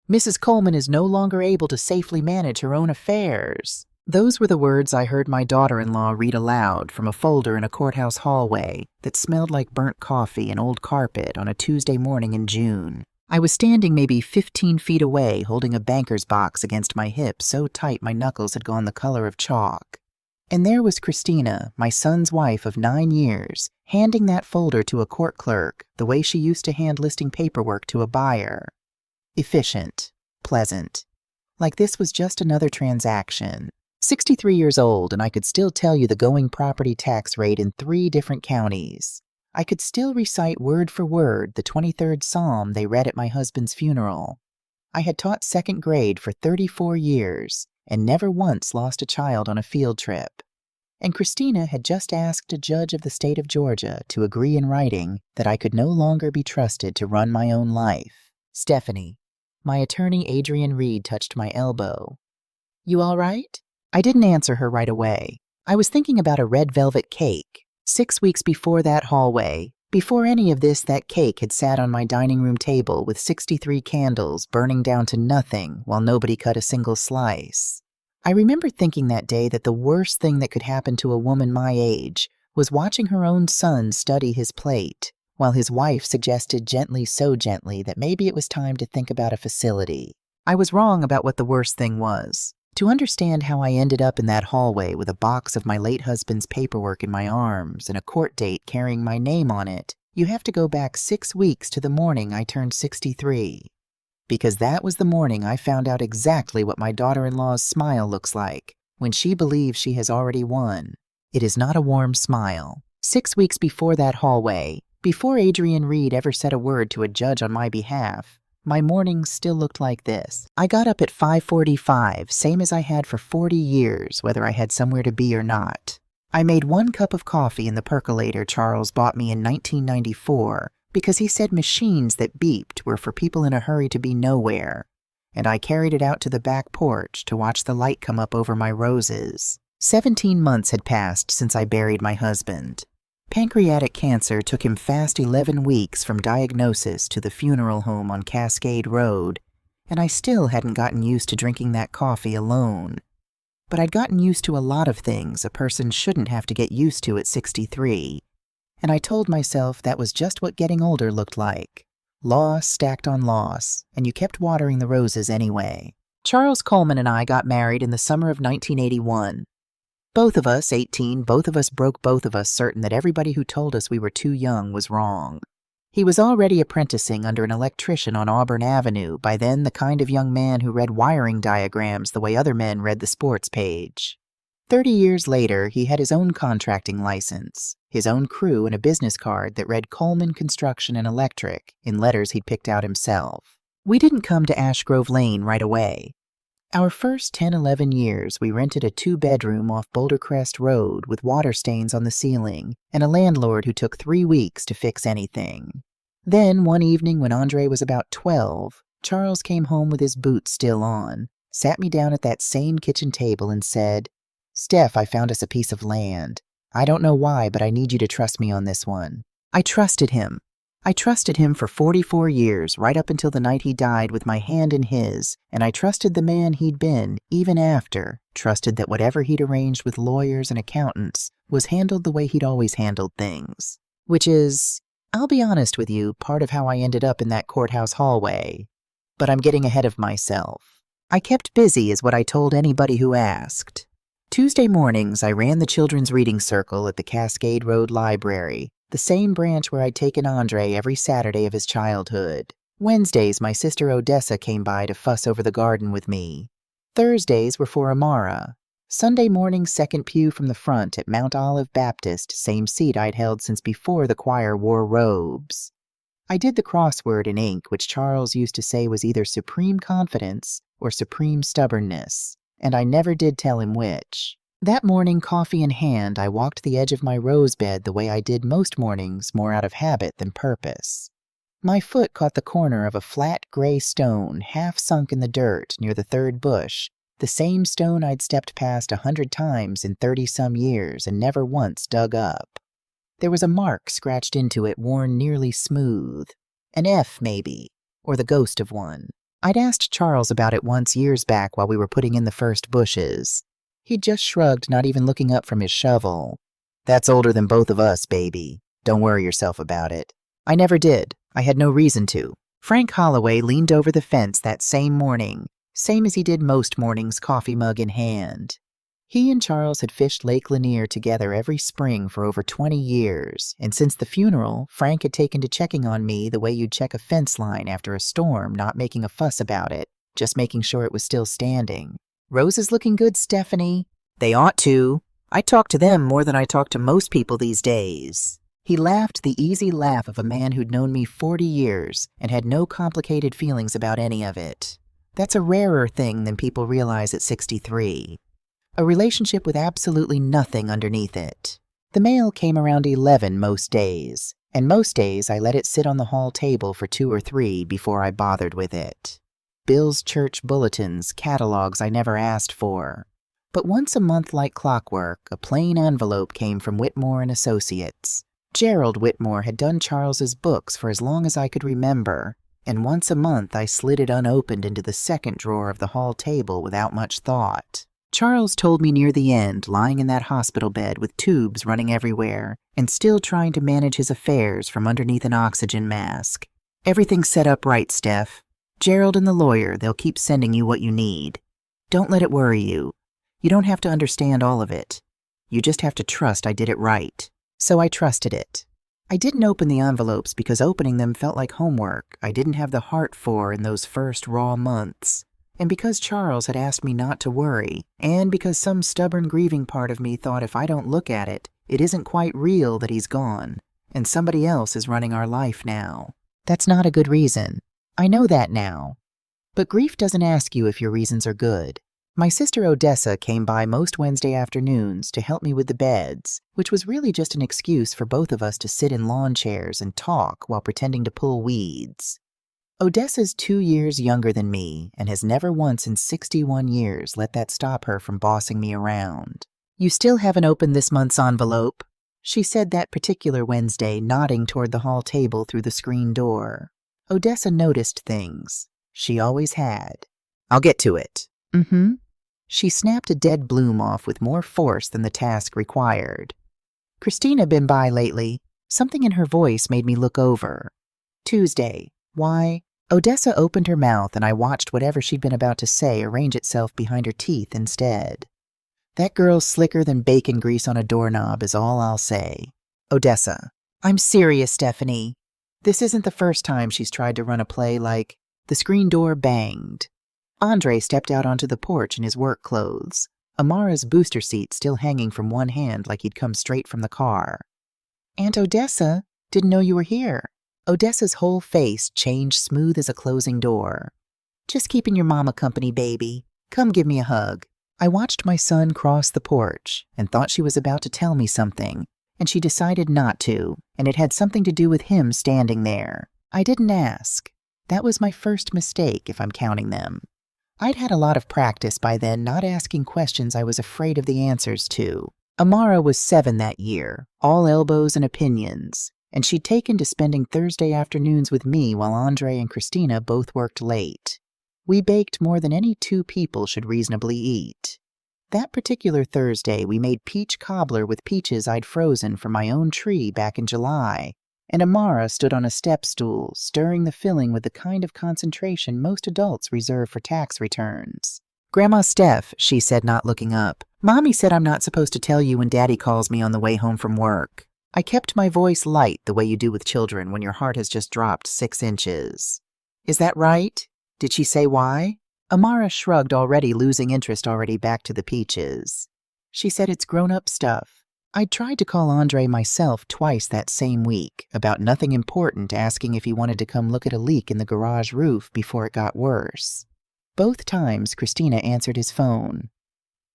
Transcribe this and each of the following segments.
Mrs. Coleman is no longer able to safely manage her own affairs. Those were the words I heard my daughter-in-law read aloud from a folder in a courthouse hallway that smelled like burnt coffee and old carpet on a Tuesday morning in June. I was standing maybe 15 feet away, holding a banker's box against my hip so tight my knuckles had gone the color of chalk. And there was Christina, my son's wife of 9 years, handing that folder to a court clerk the way she used to hand listing paperwork to a buyer. Efficient, pleasant, like this was just another transaction. 63 years old, and I could still tell you the going property tax rate in 3 different counties. I could still recite word for word the 23rd Psalm they read at my husband's funeral. I had taught 2nd grade for 34 years and never once lost a child on a field trip. And Christina had just asked a judge of the state of Georgia to agree in writing that I could no longer be trusted to run my own life. Stephanie, my attorney Adrian Reed touched my elbow. You all right? I didn't answer her right away. I was thinking about a red velvet cake. 6 weeks before that hallway, before any of this, that cake had sat on my dining room table with 63 candles burning down to nothing while nobody cut a single slice. I remember thinking that day that the worst thing that could happen to a woman my age was watching her own son study his plate, while his wife suggested gently, so gently, that maybe it was time to think about a facility. I was wrong about what the worst thing was. To understand how I ended up in that hallway with a box of my late husband's paperwork in my arms and a court date carrying my name on it, you have to go back 6 weeks to the morning I turned 63. Because that was the morning I found out exactly what my daughter-in-law's smile looks like when she believes she has already won. It is not a warm smile. 6 weeks before that hallway, before Adrian Reed ever said a word to a judge on my behalf, my mornings still looked like this. I got up at 5:45, same as I had for 40 years, whether I had somewhere to be or not. I made 1 cup of coffee in the percolator Charles bought me in 1994 because he said machines that beeped were for people in a hurry to be nowhere, and I carried it out to the back porch to watch the light come up over my roses. 17 months had passed since I buried my husband. Pancreatic cancer took him fast 11 weeks from diagnosis to the funeral home on Cascade Road, and I still hadn't gotten used to drinking that coffee alone. But I'd gotten used to a lot of things a person shouldn't have to get used to at 63, and I told myself that was just what getting older looked like. Loss stacked on loss, and you kept watering the roses anyway. Charles Coleman and I got married in the summer of 1981. Both of us, 18, both of us broke both of us certain that everybody who told us we were too young was wrong. He was already apprenticing under an electrician on Auburn Avenue, by then the kind of young man who read wiring diagrams the way other men read the sports page. 30 years later, he had his own contracting license, his own crew, and a business card that read Coleman Construction and Electric in letters he'd picked out himself. We didn't come to Ash Grove Lane right away. Our first 10-11 years, we rented a 2-bedroom off Boulder Crest Road with water stains on the ceiling and a landlord who took 3 weeks to fix anything. Then, one evening when Andre was about 12, Charles came home with his boots still on, sat me down at that same kitchen table and said, "Steph, I found us a piece of land. I don't know why, but I need you to trust me on this one." I trusted him. I trusted him for 44 years, right up until the night he died with my hand in his, and I trusted the man he'd been, even after, trusted that whatever he'd arranged with lawyers and accountants was handled the way he'd always handled things. Which is, I'll be honest with you, part of how I ended up in that courthouse hallway. But I'm getting ahead of myself. I kept busy is what I told anybody who asked. Tuesday mornings, I ran the children's reading circle at the Cascade Road Library, the same branch where I'd taken Andre every Saturday of his childhood. Wednesdays, my sister Odessa came by to fuss over the garden with me. Thursdays were for Amara. Sunday morning, second pew from the front at Mount Olive Baptist, same seat I'd held since before the choir wore robes. I did the crossword in ink, which Charles used to say was either supreme confidence or supreme stubbornness, and I never did tell him which. That morning, coffee in hand, I walked the edge of my rose bed the way I did most mornings, more out of habit than purpose. My foot caught the corner of a flat gray stone half sunk in the dirt near the third bush, the same stone I'd stepped past 100 times in 30-some years and never once dug up. There was a mark scratched into it worn nearly smooth. An F, maybe, or the ghost of one. I'd asked Charles about it once years back while we were putting in the first bushes. He'd just shrugged, not even looking up from his shovel. "That's older than both of us, baby. Don't worry yourself about it." I never did. I had no reason to. Frank Holloway leaned over the fence that same morning, same as he did most mornings, coffee mug in hand. He and Charles had fished Lake Lanier together every spring for over 20 years, and since the funeral, Frank had taken to checking on me the way you'd check a fence line after a storm, not making a fuss about it, just making sure it was still standing. "Roses looking good, Stephanie." "They ought to. I talk to them more than I talk to most people these days." He laughed the easy laugh of a man who'd known me 40 years and had no complicated feelings about any of it. That's a rarer thing than people realize at 63. A relationship with absolutely nothing underneath it. The mail came around 11 most days, and most days I let it sit on the hall table for 2 or 3 before I bothered with it. Bills, church bulletins, catalogs I never asked for. But once a month like clockwork, a plain envelope came from Whitmore and Associates. Gerald Whitmore had done Charles's books for as long as I could remember, and once a month I slid it unopened into the second drawer of the hall table without much thought. Charles told me near the end, lying in that hospital bed with tubes running everywhere, and still trying to manage his affairs from underneath an oxygen mask. "Everything's set up right, Steph. Gerald and the lawyer, they'll keep sending you what you need. Don't let it worry you. You don't have to understand all of it. You just have to trust I did it right." So I trusted it. I didn't open the envelopes because opening them felt like homework I didn't have the heart for in those first raw months. And because Charles had asked me not to worry, and because some stubborn grieving part of me thought if I don't look at it, it isn't quite real that he's gone, and somebody else is running our life now. That's not a good reason. I know that now. But grief doesn't ask you if your reasons are good. My sister Odessa came by most Wednesday afternoons to help me with the beds, which was really just an excuse for both of us to sit in lawn chairs and talk while pretending to pull weeds. Odessa's 2 years younger than me and has never once in 61 years let that stop her from bossing me around. "You still haven't opened this month's envelope," she said that particular Wednesday, nodding toward the hall table through the screen door. Odessa noticed things. She always had. "I'll get to it." "Mm-hmm." She snapped a dead bloom off with more force than the task required. "Christina been by lately?" Something in her voice made me look over. "Tuesday. Why?" Odessa opened her mouth and I watched whatever she'd been about to say arrange itself behind her teeth instead. That girl's slicker than bacon grease on a doorknob is all I'll say. "Odessa." "I'm serious, Stephanie. This isn't the first time she's tried to run a play like..." The screen door banged. Andre stepped out onto the porch in his work clothes, Amara's booster seat still hanging from one hand like he'd come straight from the car. "Aunt Odessa, didn't know you were here." Odessa's whole face changed smooth as a closing door. "Just keeping your mama company, baby. Come give me a hug." I watched my son cross the porch and thought she was about to tell me something, and she decided not to, and it had something to do with him standing there. I didn't ask. That was my first mistake, if I'm counting them. I'd had a lot of practice by then not asking questions I was afraid of the answers to. Amara was 7 that year, all elbows and opinions, and she'd taken to spending Thursday afternoons with me while Andre and Christina both worked late. We baked more than any 2 people should reasonably eat. That particular Thursday, we made peach cobbler with peaches I'd frozen from my own tree back in July, and Amara stood on a step stool, stirring the filling with the kind of concentration most adults reserve for tax returns. "Grandma Steph," she said, not looking up, "Mommy said I'm not supposed to tell you when Daddy calls me on the way home from work." I kept my voice light the way you do with children when your heart has just dropped 6 inches. "Is that right? Did she say why?" Amara shrugged, already losing interest already back to the peaches. "She said it's grown-up stuff. I'd tried to call Andre myself twice that same week, about nothing important, asking if he wanted to come look at a leak in the garage roof before it got worse. Both times, Christina answered his phone.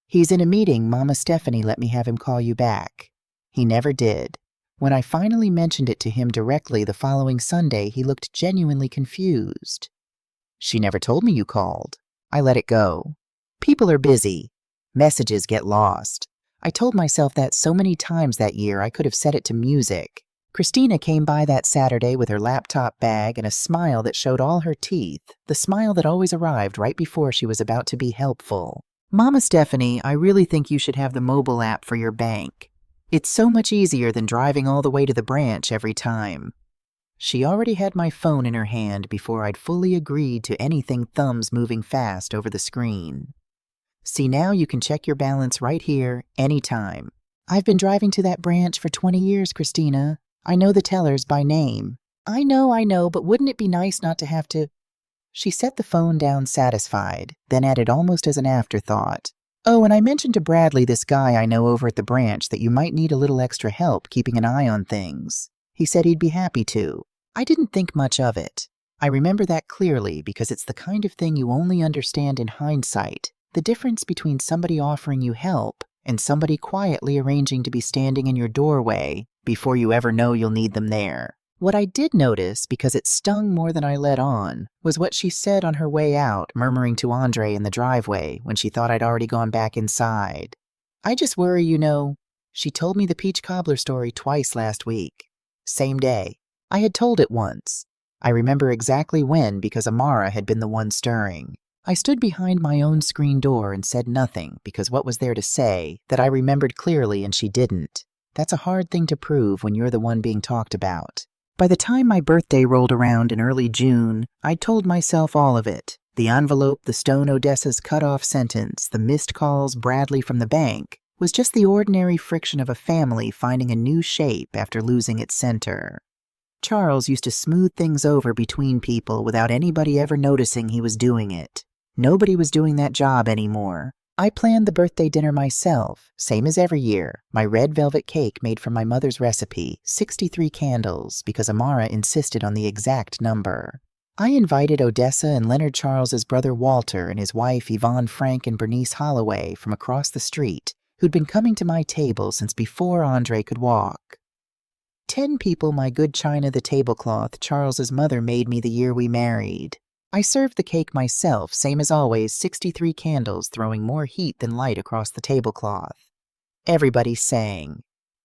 "He's in a meeting. Mama Stephanie let me have him call you back." He never did. When I finally mentioned it to him directly the following Sunday, he looked genuinely confused. "She never told me you called." I let it go. People are busy. Messages get lost. I told myself that so many times that year I could have set it to music. Christina came by that Saturday with her laptop bag and a smile that showed all her teeth, the smile that always arrived right before she was about to be helpful. "Mama Stephanie, I really think you should have the mobile app for your bank. It's so much easier than driving all the way to the branch every time." She already had my phone in her hand before I'd fully agreed to anything thumbs moving fast over the screen. "See, now you can check your balance right here, anytime." "I've been driving to that branch for 20 years, Christina. I know the tellers by name." I know, but wouldn't it be nice not to have to—" She set the phone down satisfied, then added almost as an afterthought, "Oh, and I mentioned to Bradley, this guy I know over at the branch, that you might need a little extra help keeping an eye on things. He said he'd be happy to." I didn't think much of it. I remember that clearly because it's the kind of thing you only understand in hindsight, the difference between somebody offering you help and somebody quietly arranging to be standing in your doorway before you ever know you'll need them there. What I did notice, because it stung more than I let on, was what she said on her way out, murmuring to Andre in the driveway when she thought I'd already gone back inside. "I just worry, you know." She told me the peach cobbler story twice last week. Same day. I had told it once. I remember exactly when because Amara had been the one stirring. I stood behind my own screen door and said nothing because what was there to say that I remembered clearly and she didn't? That's a hard thing to prove when you're the one being talked about. By the time my birthday rolled around in early June, I'd told myself all of it. The envelope, the stone Odessa's cut-off sentence, the missed calls Bradley from the bank, was just the ordinary friction of a family finding a new shape after losing its center. Charles used to smooth things over between people without anybody ever noticing he was doing it. Nobody was doing that job anymore. I planned the birthday dinner myself, same as every year. My red velvet cake made from my mother's recipe, 63 candles, because Amara insisted on the exact number. I invited Odessa and Leonard Charles's brother Walter and his wife Yvonne Frank and Bernice Holloway from across the street, who'd been coming to my table since before Andre could walk. 10 people my good china the tablecloth Charles's mother made me the year we married. I served the cake myself, same as always, 63 candles throwing more heat than light across the tablecloth. Everybody sang.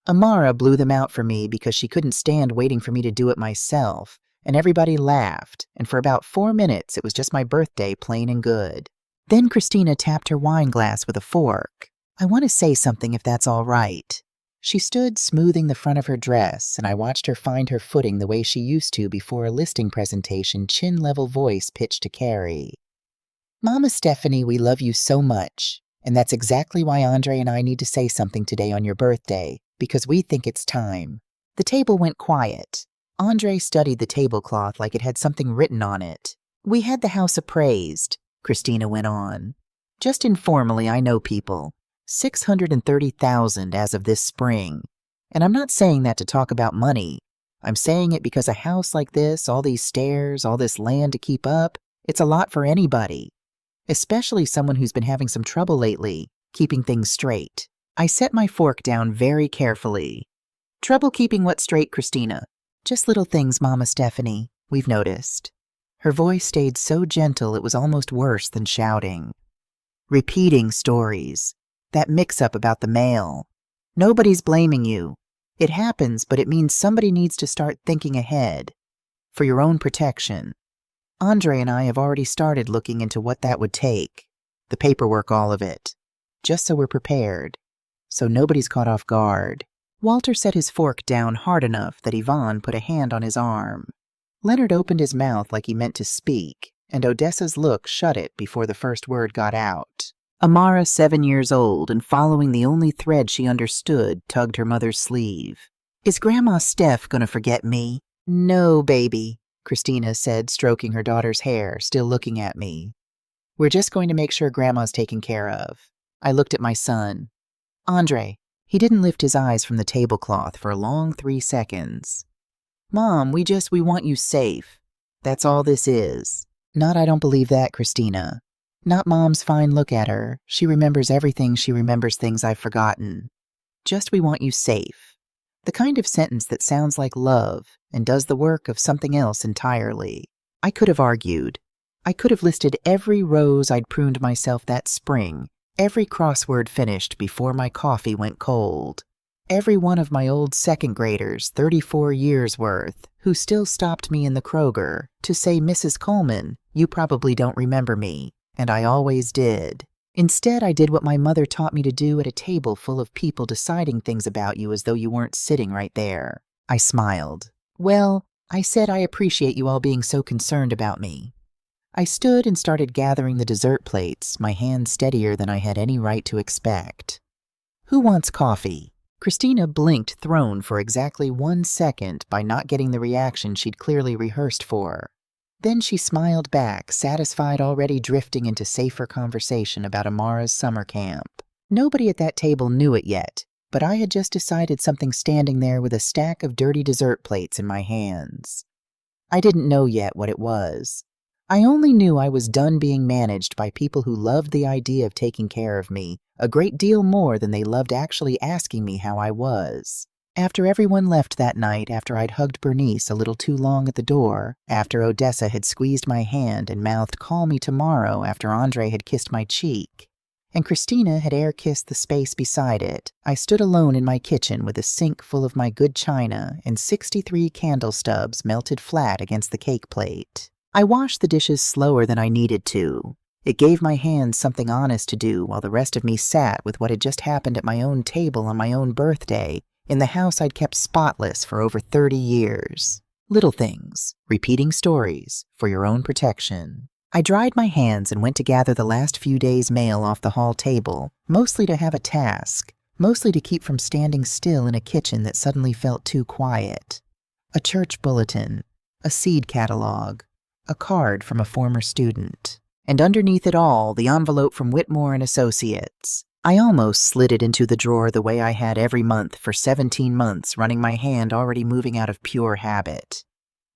Amara blew them out for me because she couldn't stand waiting for me to do it myself, and everybody laughed, and for about 4 minutes it was just my birthday plain and good. Then Christina tapped her wine glass with a fork. "I want to say something if that's all right." She stood smoothing the front of her dress, and I watched her find her footing the way she used to before a listing presentation, chin-level voice pitched to Carrie. "Mama Stephanie, we love you so much, and that's exactly why Andre and I need to say something today on your birthday, because we think it's time." The table went quiet. Andre studied the tablecloth like it had something written on it. "We had the house appraised," Christina went on. "Just informally, I know people. 630,000 as of this spring. And I'm not saying that to talk about money. I'm saying it because a house like this, all these stairs, all this land to keep up, it's a lot for anybody. Especially someone who's been having some trouble lately, keeping things straight." I set my fork down very carefully. "Trouble keeping what straight, Christina?" "Just little things, Mama Stephanie, we've noticed." Her voice stayed so gentle it was almost worse than shouting. "Repeating stories. That mix-up about the mail. Nobody's blaming you. It happens, but it means somebody needs to start thinking ahead. For your own protection. Andre and I have already started looking into what that would take. The paperwork, all of it. Just so we're prepared. So nobody's caught off guard." Walter set his fork down hard enough that Yvonne put a hand on his arm. Leonard opened his mouth like he meant to speak, and Odessa's look shut it before the first word got out. Amara, 7 years old, and following the only thread she understood, tugged her mother's sleeve. "Is Grandma Steph gonna forget me?" "No, baby," Christina said, stroking her daughter's hair, still looking at me. "We're just going to make sure Grandma's taken care of." I looked at my son. "Andre." He didn't lift his eyes from the tablecloth for a long 3 seconds. "Mom, we want you safe. That's all this is." "Not I don't believe that, Christina. Not Mom's fine look at her. She remembers everything. She remembers things I've forgotten. Just we want you safe." The kind of sentence that sounds like love and does the work of something else entirely. I could have argued. I could have listed every rose I'd pruned myself that spring, every crossword finished before my coffee went cold. Every one of my old second graders, 34 years worth, who still stopped me in the Kroger to say, "Mrs. Coleman, you probably don't remember me," and I always did. Instead, I did what my mother taught me to do at a table full of people deciding things about you as though you weren't sitting right there. I smiled. "Well," I said, "I appreciate you all being so concerned about me." I stood and started gathering the dessert plates, my hand steadier than I had any right to expect. "Who wants coffee?" Christina blinked, thrown for exactly 1 second by not getting the reaction she'd clearly rehearsed for. Then she smiled back, satisfied, already drifting into safer conversation about Amara's summer camp. Nobody at that table knew it yet, but I had just decided something standing there with a stack of dirty dessert plates in my hands. I didn't know yet what it was. I only knew I was done being managed by people who loved the idea of taking care of me a great deal more than they loved actually asking me how I was. After everyone left that night, after I'd hugged Bernice a little too long at the door, after Odessa had squeezed my hand and mouthed "call me tomorrow" after Andre had kissed my cheek, and Christina had air-kissed the space beside it, I stood alone in my kitchen with a sink full of my good china and 63 candle stubs melted flat against the cake plate. I washed the dishes slower than I needed to. It gave my hands something honest to do while the rest of me sat with what had just happened at my own table on my own birthday, in the house I'd kept spotless for over 30 years. Little things, repeating stories, for your own protection. I dried my hands and went to gather the last few days' mail off the hall table, mostly to have a task, mostly to keep from standing still in a kitchen that suddenly felt too quiet. A church bulletin, a seed catalog, a card from a former student, and underneath it all, the envelope from Whitmore and Associates. I almost slid it into the drawer the way I had every month for 17 months, running my hand already moving out of pure habit.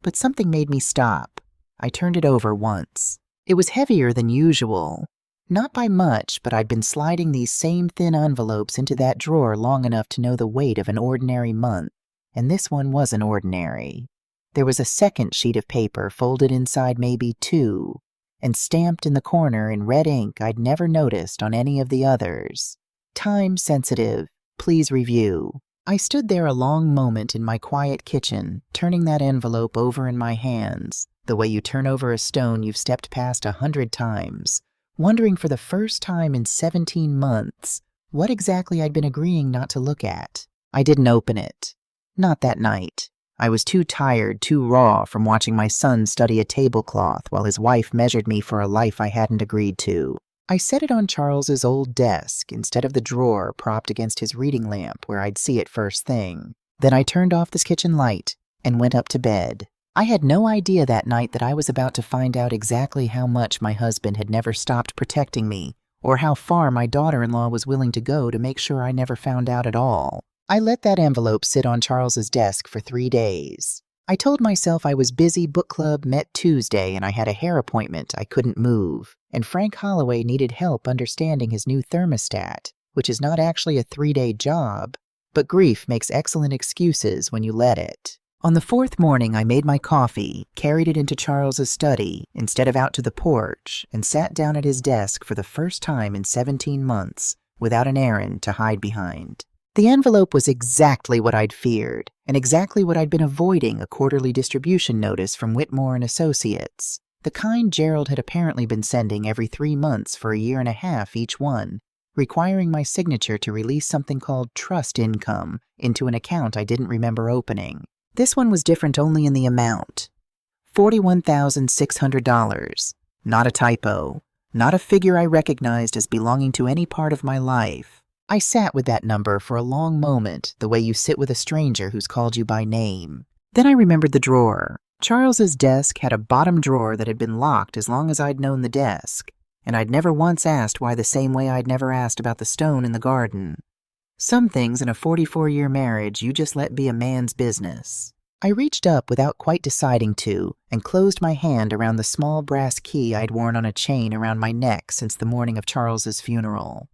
But something made me stop. I turned it over once. It was heavier than usual. Not by much, but I'd been sliding these same thin envelopes into that drawer long enough to know the weight of an ordinary month, and this one wasn't ordinary. There was a second sheet of paper folded inside maybe 2, and stamped in the corner in red ink I'd never noticed on any of the others. Time sensitive. Please review. I stood there a long moment in my quiet kitchen, turning that envelope over in my hands, the way you turn over a stone you've stepped past 100 times, wondering for the first time in 17 months what exactly I'd been agreeing not to look at. I didn't open it. Not that night. I was too tired, too raw from watching my son study a tablecloth while his wife measured me for a life I hadn't agreed to. I set it on Charles's old desk instead of the drawer propped against his reading lamp where I'd see it first thing. Then I turned off the kitchen light and went up to bed. I had no idea that night that I was about to find out exactly how much my husband had never stopped protecting me, or how far my daughter-in-law was willing to go to make sure I never found out at all. I let that envelope sit on Charles's desk for 3 days. I told myself I was busy, book club met Tuesday, and I had a hair appointment I couldn't move, and Frank Holloway needed help understanding his new thermostat, which is not actually a 3-day job, but grief makes excellent excuses when you let it. On the 4th morning, I made my coffee, carried it into Charles's study instead of out to the porch, and sat down at his desk for the first time in 17 months without an errand to hide behind. The envelope was exactly what I'd feared, and exactly what I'd been avoiding, a quarterly distribution notice from Whitmore and Associates, the kind Gerald had apparently been sending every 3 months for a year and a half each one, requiring my signature to release something called trust income into an account I didn't remember opening. This one was different only in the amount. $41,600. Not a typo. Not a figure I recognized as belonging to any part of my life. I sat with that number for a long moment, the way you sit with a stranger who's called you by name. Then I remembered the drawer. Charles's desk had a bottom drawer that had been locked as long as I'd known the desk, and I'd never once asked why, the same way I'd never asked about the stone in the garden. Some things in a 44-year marriage you just let be a man's business. I reached up without quite deciding to and closed my hand around the small brass key I'd worn on a chain around my neck since the morning of Charles's funeral.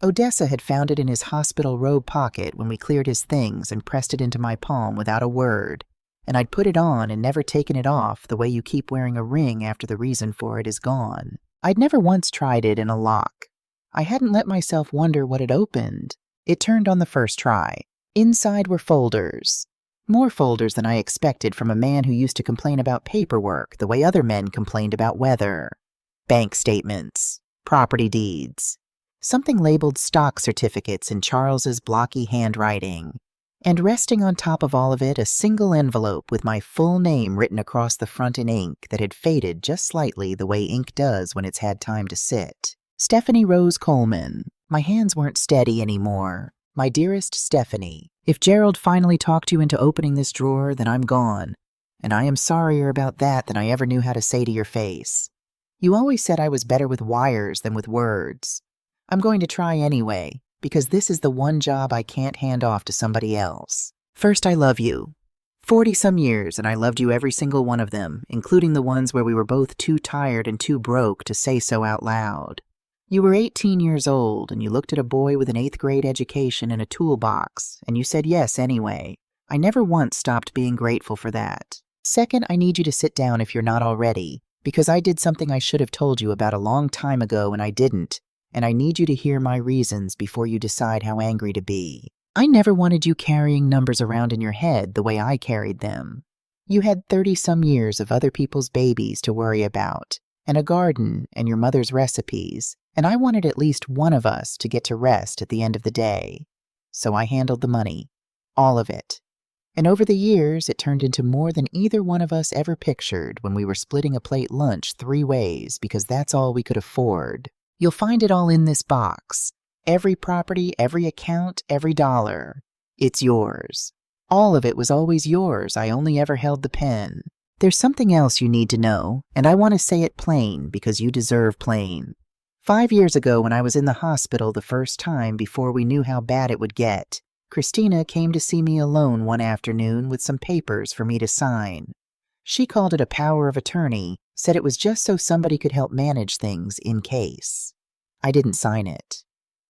Odessa had found it in his hospital robe pocket when we cleared his things and pressed it into my palm without a word, and I'd put it on and never taken it off the way you keep wearing a ring after the reason for it is gone. I'd never once tried it in a lock. I hadn't let myself wonder what had opened. It turned on the first try. Inside were folders. More folders than I expected from a man who used to complain about paperwork the way other men complained about weather. Bank statements, property deeds, something labeled stock certificates in Charles's blocky handwriting, and resting on top of all of it a single envelope with my full name written across the front in ink that had faded just slightly the way ink does when it's had time to sit. Stephanie Rose Coleman. My hands weren't steady anymore. My dearest Stephanie, if Gerald finally talked you into opening this drawer, then I'm gone, and I am sorrier about that than I ever knew how to say to your face. You always said I was better with wires than with words. I'm going to try anyway, because this is the one job I can't hand off to somebody else. First, I love you. 40-some years, and I loved you every single one of them, including the ones where we were both too tired and too broke to say so out loud. You were 18 years old, and you looked at a boy with an 8th grade education and a toolbox, and you said yes anyway. I never once stopped being grateful for that. Second, I need you to sit down if you're not already, because I did something I should have told you about a long time ago and I didn't, and I need you to hear my reasons before you decide how angry to be. I never wanted you carrying numbers around in your head the way I carried them. You had 30-some years of other people's babies to worry about, and a garden and your mother's recipes, and I wanted at least one of us to get to rest at the end of the day. So I handled the money. All of it. And over the years, it turned into more than either one of us ever pictured when we were splitting a plate lunch 3 ways because that's all we could afford. You'll find it all in this box. Every property, every account, every dollar. It's yours. All of it was always yours. I only ever held the pen. There's something else you need to know, and I want to say it plain because you deserve plain. 5 years ago, when I was in the hospital the first time before we knew how bad it would get, Christina came to see me alone one afternoon with some papers for me to sign. She called it a power of attorney, said it was just so somebody could help manage things in case. I didn't sign it.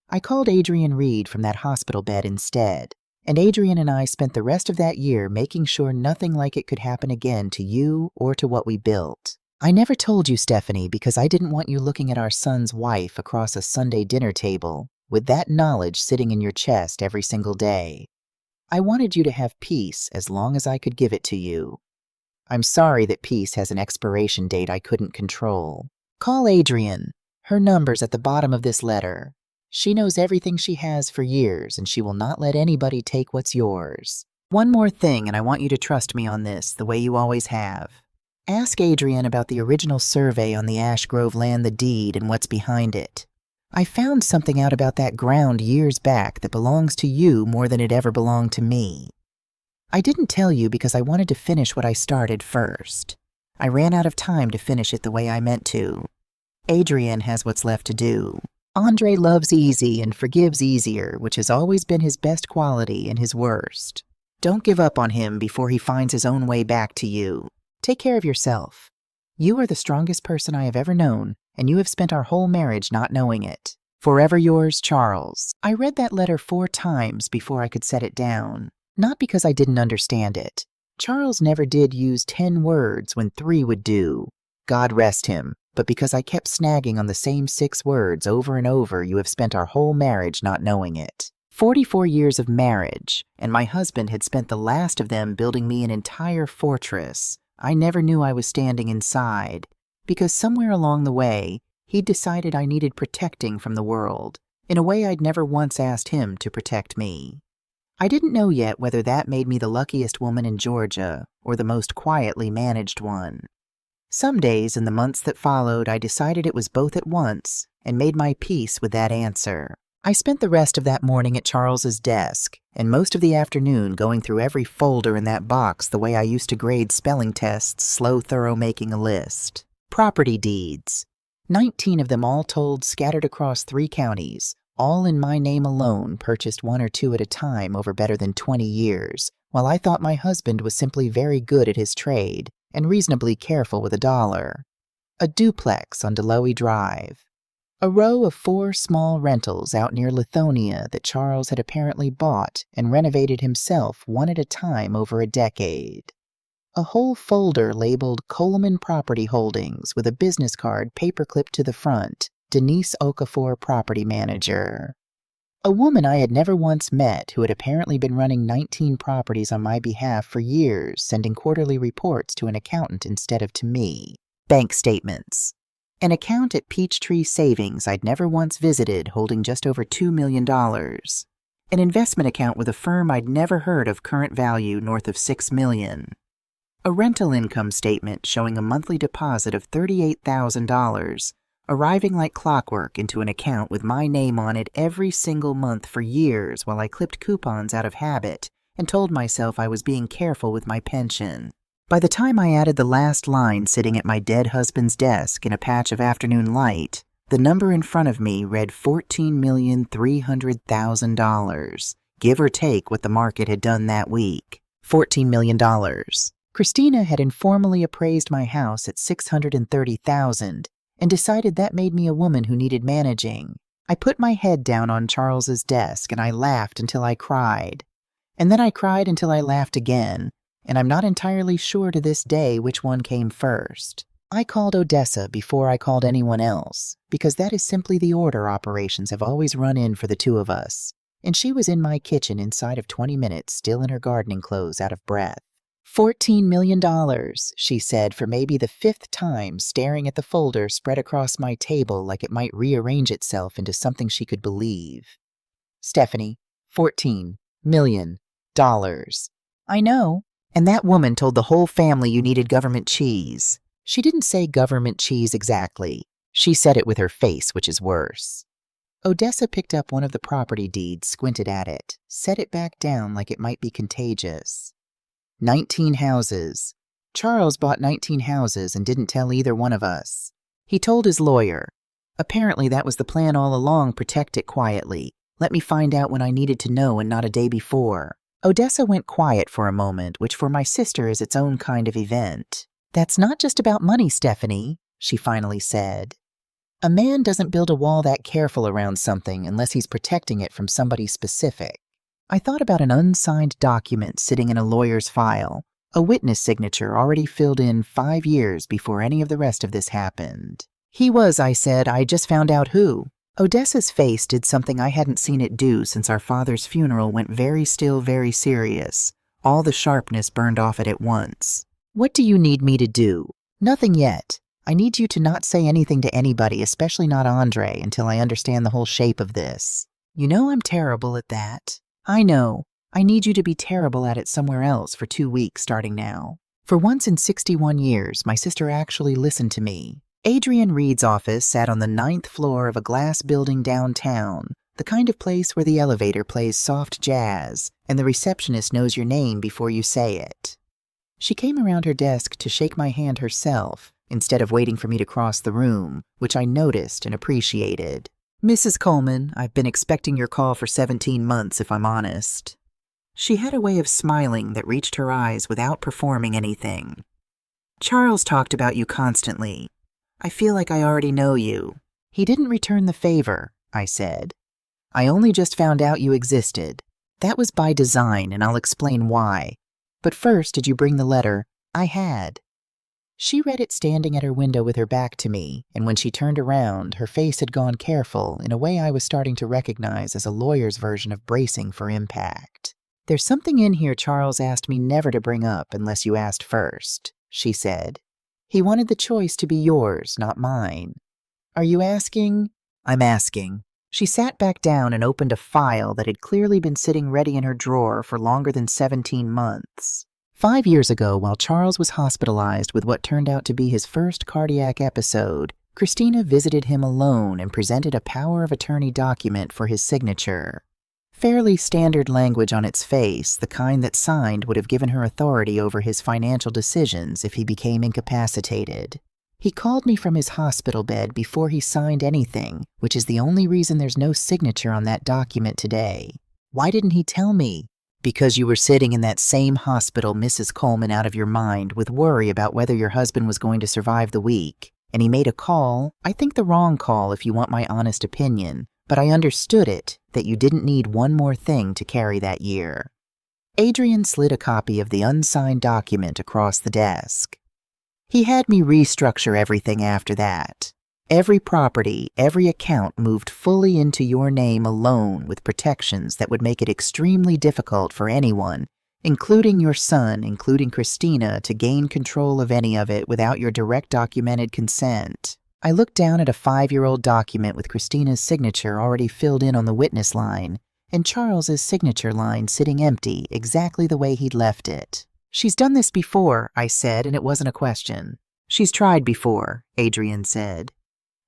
I called Adrian Reed from that hospital bed instead, and Adrian and I spent the rest of that year making sure nothing like it could happen again to you or to what we built. I never told you, Stephanie, because I didn't want you looking at our son's wife across a Sunday dinner table with that knowledge sitting in your chest every single day. I wanted you to have peace as long as I could give it to you. I'm sorry that peace has an expiration date I couldn't control. Call Adrian. Her number's at the bottom of this letter. She knows everything she has for years, and she will not let anybody take what's yours. One more thing, and I want you to trust me on this, the way you always have. Ask Adrian about the original survey on the Ash Grove land, the deed, and what's behind it. I found something out about that ground years back that belongs to you more than it ever belonged to me. I didn't tell you because I wanted to finish what I started first. I ran out of time to finish it the way I meant to. Adrian has what's left to do. Andre loves easy and forgives easier, which has always been his best quality and his worst. Don't give up on him before he finds his own way back to you. Take care of yourself. You are the strongest person I have ever known, and you have spent our whole marriage not knowing it. Forever yours, Charles. I read that letter 4 times before I could set it down. Not because I didn't understand it. Charles never did use 10 words when 3 would do. God rest him. But because I kept snagging on the same 6 words over and over, you have spent our whole marriage not knowing it. 44 years of marriage, and my husband had spent the last of them building me an entire fortress. I never knew I was standing inside, because somewhere along the way, he'd decided I needed protecting from the world, in a way I'd never once asked him to protect me. I didn't know yet whether that made me the luckiest woman in Georgia, or the most quietly managed one. Some days in the months that followed, I decided it was both at once, and made my peace with that answer. I spent the rest of that morning at Charles's desk, and most of the afternoon going through every folder in that box the way I used to grade spelling tests, slow, thorough making a list. Property deeds. 19 of them all told scattered across 3 counties, all in my name alone, purchased 1 or 2 at a time over better than 20 years, while I thought my husband was simply very good at his trade and reasonably careful with a dollar. A duplex on Deloe Drive. A row of 4 small rentals out near Lithonia that Charles had apparently bought and renovated himself 1 at a time over a decade. A whole folder labeled Coleman Property Holdings with a business card paperclipped to the front, Denise Okafor Property Manager. A woman I had never once met who had apparently been running 19 properties on my behalf for years, sending quarterly reports to an accountant instead of to me. Bank statements. An account at Peachtree Savings I'd never once visited holding just over $2 million. An investment account with a firm I'd never heard of current value north of $6 million. A rental income statement showing a monthly deposit of $38,000, arriving like clockwork into an account with my name on it every single month for years while I clipped coupons out of habit and told myself I was being careful with my pension. By the time I added the last line sitting at my dead husband's desk in a patch of afternoon light, the number in front of me read $14,300,000, give or take what the market had done that week. $14 million. Christina had informally appraised my house at $630,000 and decided that made me a woman who needed managing. I put my head down on Charles's desk and I laughed until I cried. And then I cried until I laughed again, and I'm not entirely sure to this day which one came first. I called Odessa before I called anyone else, because that is simply the order operations have always run in for the two of us, and she was in my kitchen inside of 20 minutes, still in her gardening clothes, out of breath. $14 million, she said for maybe the 5th time, staring at the folder spread across my table like it might rearrange itself into something she could believe. Stephanie, $14 million. I know. And that woman told the whole family you needed government cheese. She didn't say government cheese exactly. She said it with her face, which is worse. Odessa picked up one of the property deeds, squinted at it, set it back down like it might be contagious. 19 houses. Charles bought 19 houses and didn't tell either one of us. He told his lawyer. Apparently that was the plan all along, protect it quietly. Let me find out when I needed to know and not a day before. Odessa went quiet for a moment, which for my sister is its own kind of event. That's not just about money, Stephanie, she finally said. A man doesn't build a wall that careful around something unless he's protecting it from somebody specific. I thought about an unsigned document sitting in a lawyer's file, a witness signature already filled in 5 years before any of the rest of this happened. He was, I said, I just found out who. Odessa's face did something I hadn't seen it do since our father's funeral went very still, very serious. All the sharpness burned off it at once. What do you need me to do? Nothing yet. I need you to not say anything to anybody, especially not Andre, until I understand the whole shape of this. You know I'm terrible at that. I know. I need you to be terrible at it somewhere else for 2 weeks starting now. For once in 61 years, my sister actually listened to me. Adrian Reed's office sat on the 9th floor of a glass building downtown, the kind of place where the elevator plays soft jazz and the receptionist knows your name before you say it. She came around her desk to shake my hand herself, instead of waiting for me to cross the room, which I noticed and appreciated. Mrs. Coleman, I've been expecting your call for 17 months, if I'm honest. She had a way of smiling that reached her eyes without performing anything. Charles talked about you constantly. I feel like I already know you. He didn't return the favor, I said. I only just found out you existed. That was by design, and I'll explain why. But first, did you bring the letter? I had. She read it standing at her window with her back to me, and when she turned around, her face had gone careful in a way I was starting to recognize as a lawyer's version of bracing for impact. There's something in here Charles asked me never to bring up unless you asked first, she said. He wanted the choice to be yours, not mine. Are you asking? I'm asking. She sat back down and opened a file that had clearly been sitting ready in her drawer for longer than 17 months. 5 years ago, while Charles was hospitalized with what turned out to be his first cardiac episode, Christina visited him alone and presented a power of attorney document for his signature. Fairly standard language on its face, the kind that signed would have given her authority over his financial decisions if he became incapacitated. He called me from his hospital bed before he signed anything, which is the only reason there's no signature on that document today. Why didn't he tell me? Because you were sitting in that same hospital, Mrs. Coleman, out of your mind, with worry about whether your husband was going to survive the week. And he made a call, I think the wrong call if you want my honest opinion, but I understood it, that you didn't need one more thing to carry that year. Adrian slid a copy of the unsigned document across the desk. He had me restructure everything after that. Every property, every account moved fully into your name alone with protections that would make it extremely difficult for anyone, including your son, including Christina, to gain control of any of it without your direct documented consent. I looked down at a 5-year-old document with Christina's signature already filled in on the witness line, and Charles's signature line sitting empty, exactly the way he'd left it. "She's done this before," I said, and it wasn't a question. "She's tried before," Adrian said.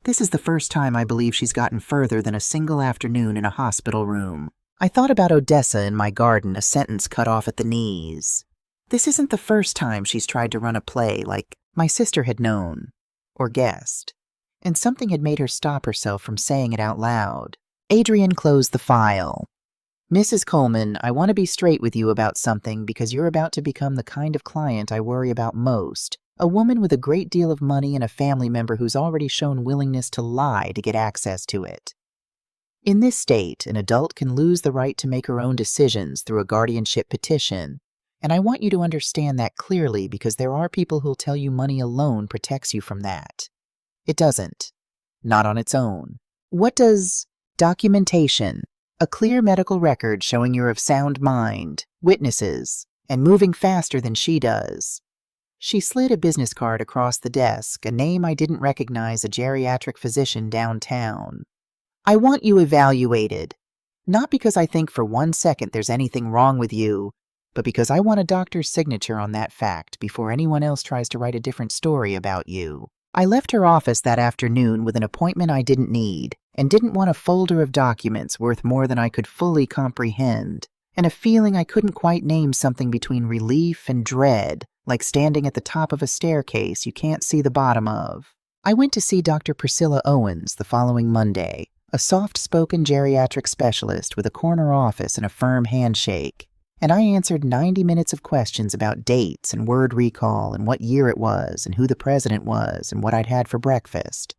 "This is the first time I believe she's gotten further than a single afternoon in a hospital room." I thought about Odessa in my garden, a sentence cut off at the knees. This isn't the first time she's tried to run a play like my sister had known, or guessed, and something had made her stop herself from saying it out loud. Adrian closed the file. "Mrs. Coleman, I want to be straight with you about something because you're about to become the kind of client I worry about most. A woman with a great deal of money and a family member who's already shown willingness to lie to get access to it. In this state, an adult can lose the right to make her own decisions through a guardianship petition, and I want you to understand that clearly because there are people who'll tell you money alone protects you from that. It doesn't. Not on its own. What does documentation, a clear medical record showing you're of sound mind, witnesses, and moving faster than she does?" She slid a business card across the desk, a name I didn't recognize, a geriatric physician downtown. "I want you evaluated. Not because I think for 1 second there's anything wrong with you, but because I want a doctor's signature on that fact before anyone else tries to write a different story about you." I left her office that afternoon with an appointment I didn't need, and didn't want a folder of documents worth more than I could fully comprehend, and a feeling I couldn't quite name, something between relief and dread, like standing at the top of a staircase you can't see the bottom of. I went to see Dr. Priscilla Owens the following Monday, a soft-spoken geriatric specialist with a corner office and a firm handshake, and I answered 90 minutes of questions about dates and word recall and what year it was and who the president was and what I'd had for breakfast.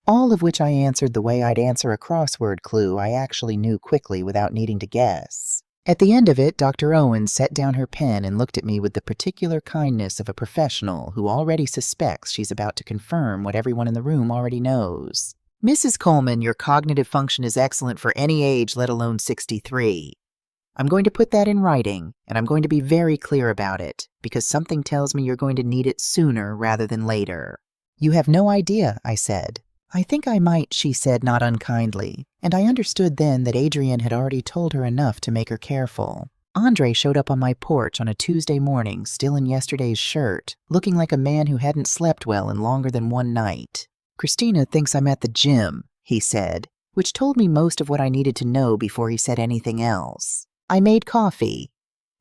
All of which I answered the way I'd answer a crossword clue I actually knew quickly without needing to guess. At the end of it, Dr. Owens set down her pen and looked at me with the particular kindness of a professional who already suspects she's about to confirm what everyone in the room already knows. "Mrs. Coleman, your cognitive function is excellent for any age, let alone 63. I'm going to put that in writing, and I'm going to be very clear about it, because something tells me you're going to need it sooner rather than later." "You have no idea," I said. "I think I might," she said, not unkindly, and I understood then that Adrian had already told her enough to make her careful. Andre showed up on my porch on a Tuesday morning, still in yesterday's shirt, looking like a man who hadn't slept well in longer than one night. "Christina thinks I'm at the gym," he said, which told me most of what I needed to know before he said anything else. I made coffee.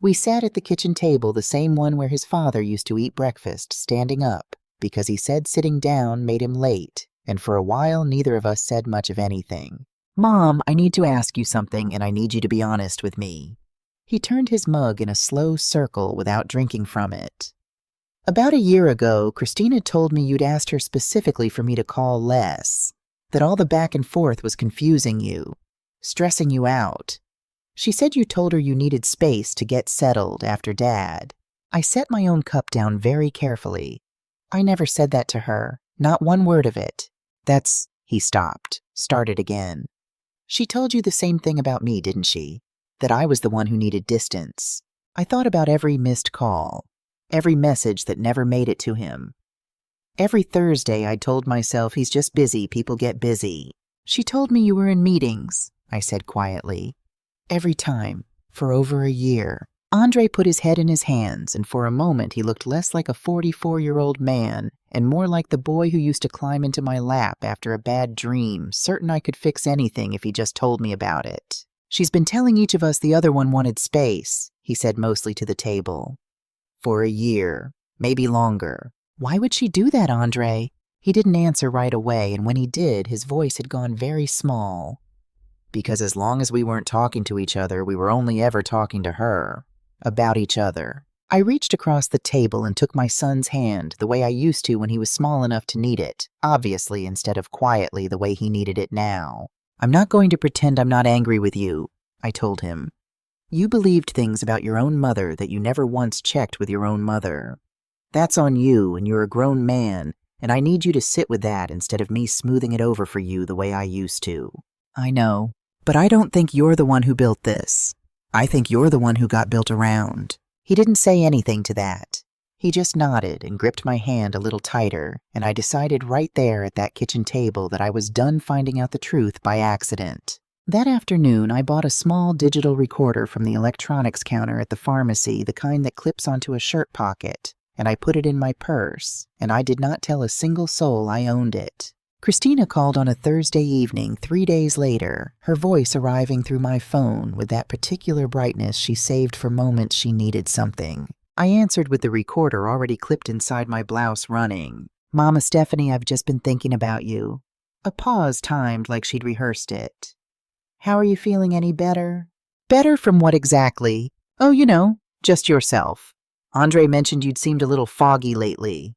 We sat at the kitchen table, the same one where his father used to eat breakfast, standing up, because he said sitting down made him late, and for a while neither of us said much of anything. "Mom, I need to ask you something, and I need you to be honest with me." He turned his mug in a slow circle without drinking from it. "About a year ago, Christina told me you'd asked her specifically for me to call less, that all the back and forth was confusing you, stressing you out. She said you told her you needed space to get settled after Dad." I set my own cup down very carefully. "I never said that to her, not one word of it. That's—" He stopped, started again. "She told you the same thing about me, didn't she? That I was the one who needed distance." I thought about every missed call, every message that never made it to him. Every Thursday I told myself he's just busy, people get busy. "She told me you were in meetings," I said quietly. "Every time, for over a year." Andre put his head in his hands, and for a moment he looked less like a 44-year-old man and more like the boy who used to climb into my lap after a bad dream, certain I could fix anything if he just told me about it. "She's been telling each of us the other one wanted space," he said mostly to the table. "For a year, maybe longer." "Why would she do that, Andre?" He didn't answer right away, and when he did, his voice had gone very small. "Because as long as we weren't talking to each other, we were only ever talking to her. About each other." I reached across the table and took my son's hand the way I used to when he was small enough to need it, obviously instead of quietly the way he needed it now. "I'm not going to pretend I'm not angry with you," I told him. "You believed things about your own mother that you never once checked with your own mother. That's on you, and you're a grown man, and I need you to sit with that instead of me smoothing it over for you the way I used to. I know, but I don't think you're the one who built this. I think you're the one who got built around." He didn't say anything to that. He just nodded and gripped my hand a little tighter, and I decided right there at that kitchen table that I was done finding out the truth by accident. That afternoon, I bought a small digital recorder from the electronics counter at the pharmacy, the kind that clips onto a shirt pocket, and I put it in my purse, and I did not tell a single soul I owned it. Christina called on a Thursday evening 3 days later, her voice arriving through my phone with that particular brightness she saved for moments she needed something. I answered with the recorder already clipped inside my blouse running. "Mama Stephanie, I've just been thinking about you." A pause timed like she'd rehearsed it. "How are you feeling? Any better?" "Better from what exactly?" "Oh, just yourself. Andre mentioned you'd seemed a little foggy lately."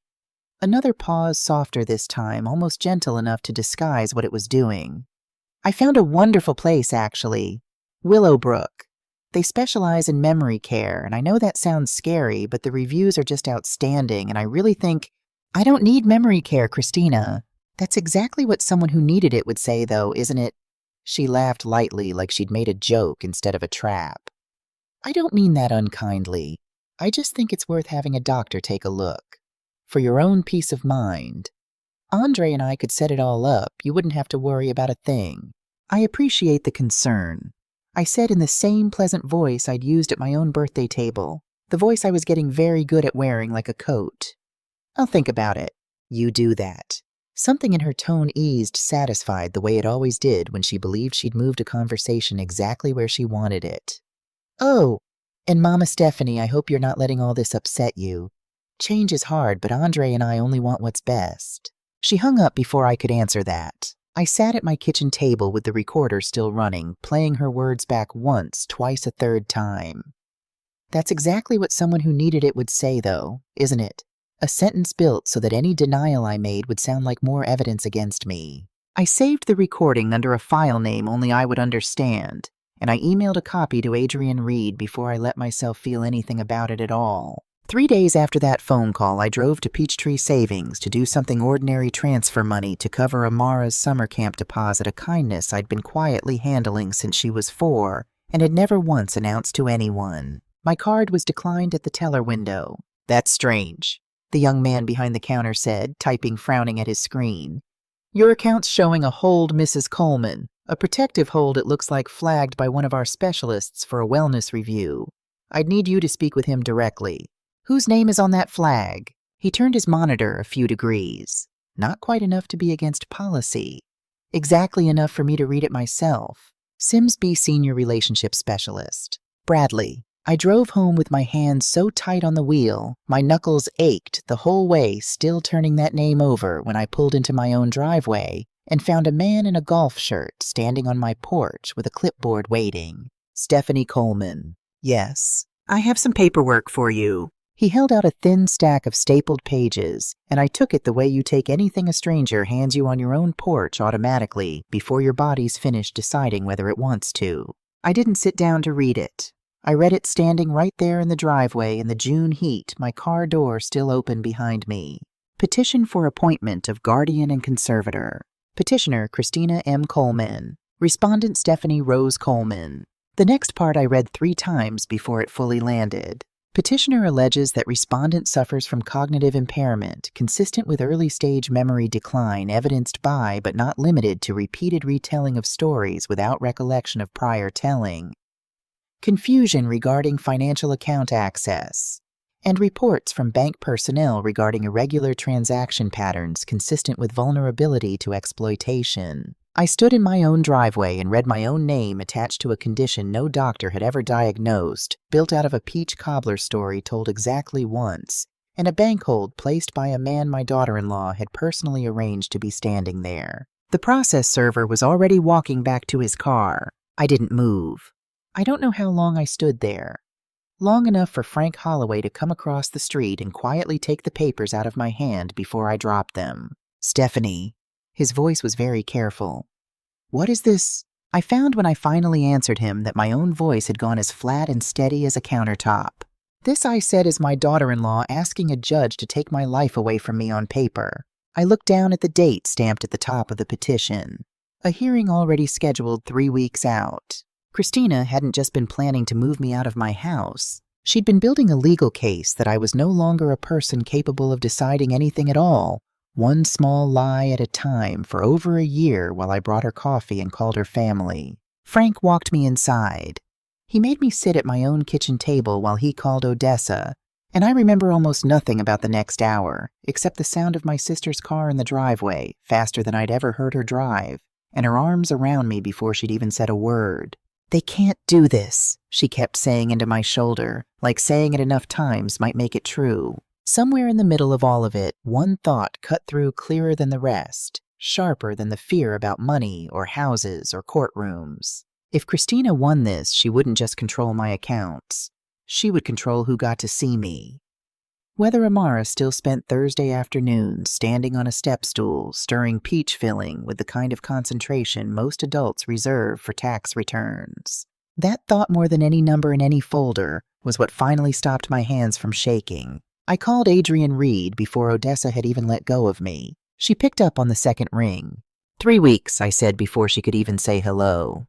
Another pause, softer this time, almost gentle enough to disguise what it was doing. "I found a wonderful place, actually. Willowbrook. They specialize in memory care, and I know that sounds scary, but the reviews are just outstanding, and I really think—" "I don't need memory care, Christina. That's exactly what someone who needed it would say, though, isn't it?" She laughed lightly, like she'd made a joke instead of a trap. "I don't mean that unkindly. I just think it's worth having a doctor take a look. For your own peace of mind. Andre and I could set it all up. You wouldn't have to worry about a thing." "I appreciate the concern," I said in the same pleasant voice I'd used at my own birthday table, the voice I was getting very good at wearing like a coat. "I'll think about it." "You do that." Something in her tone eased, satisfied the way it always did when she believed she'd moved a conversation exactly where she wanted it. "Oh, and Mama Stephanie, I hope you're not letting all this upset you. Change is hard, but Andre and I only want what's best." She hung up before I could answer that. I sat at my kitchen table with the recorder still running, playing her words back once, twice, a third time. That's exactly what someone who needed it would say, though, isn't it? A sentence built so that any denial I made would sound like more evidence against me. I saved the recording under a file name only I would understand, and I emailed a copy to Adrian Reed before I let myself feel anything about it at all. 3 days after that phone call, I drove to Peachtree Savings to do something ordinary transfer money to cover Amara's summer camp deposit, a kindness I'd been quietly handling since she was 4 and had never once announced to anyone. My card was declined at the teller window. "That's strange," the young man behind the counter said, typing frowning at his screen. "Your account's showing a hold, Mrs. Coleman. A protective hold, it looks like, flagged by one of our specialists for a wellness review. I'd need you to speak with him directly." "Whose name is on that flag?" He turned his monitor a few degrees. Not quite enough to be against policy. Exactly enough for me to read it myself. Simsby Senior Relationship Specialist. Bradley. I drove home with my hands so tight on the wheel, my knuckles ached the whole way, still turning that name over when I pulled into my own driveway and found a man in a golf shirt standing on my porch with a clipboard waiting. "Stephanie Coleman." "Yes. I have some paperwork for you." He held out a thin stack of stapled pages, and I took it the way you take anything a stranger hands you on your own porch automatically before your body's finished deciding whether it wants to. I didn't sit down to read it. I read it standing right there in the driveway in the June heat, my car door still open behind me. Petition for appointment of guardian and conservator. Petitioner Christina M. Coleman. Respondent Stephanie Rose Coleman. The next part I read 3 times before it fully landed. Petitioner alleges that respondent suffers from cognitive impairment consistent with early-stage memory decline evidenced by but not limited to repeated retelling of stories without recollection of prior telling, confusion regarding financial account access, and reports from bank personnel regarding irregular transaction patterns consistent with vulnerability to exploitation. I stood in my own driveway and read my own name attached to a condition no doctor had ever diagnosed, built out of a peach cobbler story told exactly once, and a bank hold placed by a man my daughter-in-law had personally arranged to be standing there. The process server was already walking back to his car. I didn't move. I don't know how long I stood there. Long enough for Frank Holloway to come across the street and quietly take the papers out of my hand before I dropped them. "Stephanie." His voice was very careful. "What is this?" I found when I finally answered him that my own voice had gone as flat and steady as a countertop. "This," I said, "is my daughter-in-law asking a judge to take my life away from me on paper. I looked down at the date stamped at the top of the petition. A hearing already scheduled 3 weeks out. Christina hadn't just been planning to move me out of my house. She'd been building a legal case that I was no longer a person capable of deciding anything at all, one small lie at a time, for over a year while I brought her coffee and called her family. Frank walked me inside. He made me sit at my own kitchen table while he called Odessa, and I remember almost nothing about the next hour, except the sound of my sister's car in the driveway, faster than I'd ever heard her drive, and her arms around me before she'd even said a word. "They can't do this," she kept saying into my shoulder, like saying it enough times might make it true. Somewhere in the middle of all of it, one thought cut through clearer than the rest, sharper than the fear about money or houses or courtrooms. If Christina won this, she wouldn't just control my accounts. She would control who got to see me. Whether Amara still spent Thursday afternoons standing on a step stool, stirring peach filling with the kind of concentration most adults reserve for tax returns. That thought, more than any number in any folder, was what finally stopped my hands from shaking. I called Adrienne Reed before Odessa had even let go of me. She picked up on the second ring. 3 weeks, I said before she could even say hello.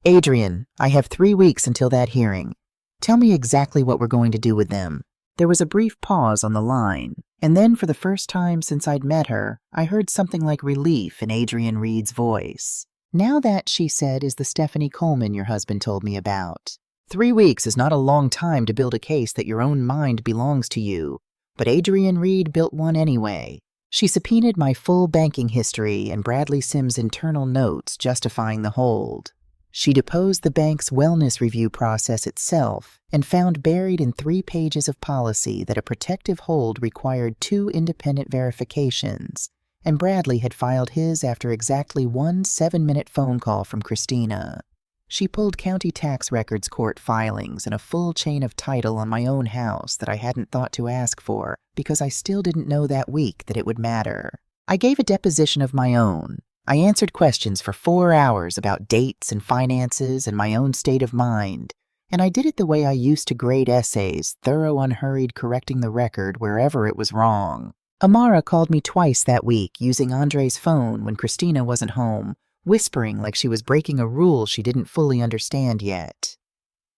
"Adrienne, I have 3 weeks until that hearing. Tell me exactly what we're going to do with them." There was a brief pause on the line, and then for the first time since I'd met her, I heard something like relief in Adrienne Reed's voice. "Now that," she said, "is the Stephanie Coleman your husband told me about. 3 weeks is not a long time to build a case that your own mind belongs to you, but Adrienne Reed built one anyway." She subpoenaed my full banking history and Bradley Sims' internal notes justifying the hold. She deposed the bank's wellness review process itself and found buried in 3 pages of policy that a protective hold required 2 independent verifications, and Bradley had filed his after exactly 1 7-minute phone call from Christina. She pulled county tax records court filings and a full chain of title on my own house that I hadn't thought to ask for because I still didn't know that week that it would matter. I gave a deposition of my own. I answered questions for 4 hours about dates and finances and my own state of mind, and I did it the way I used to grade essays, thorough, unhurried, correcting the record wherever it was wrong. Amara called me twice that week using Andre's phone when Christina wasn't home, whispering like she was breaking a rule she didn't fully understand yet.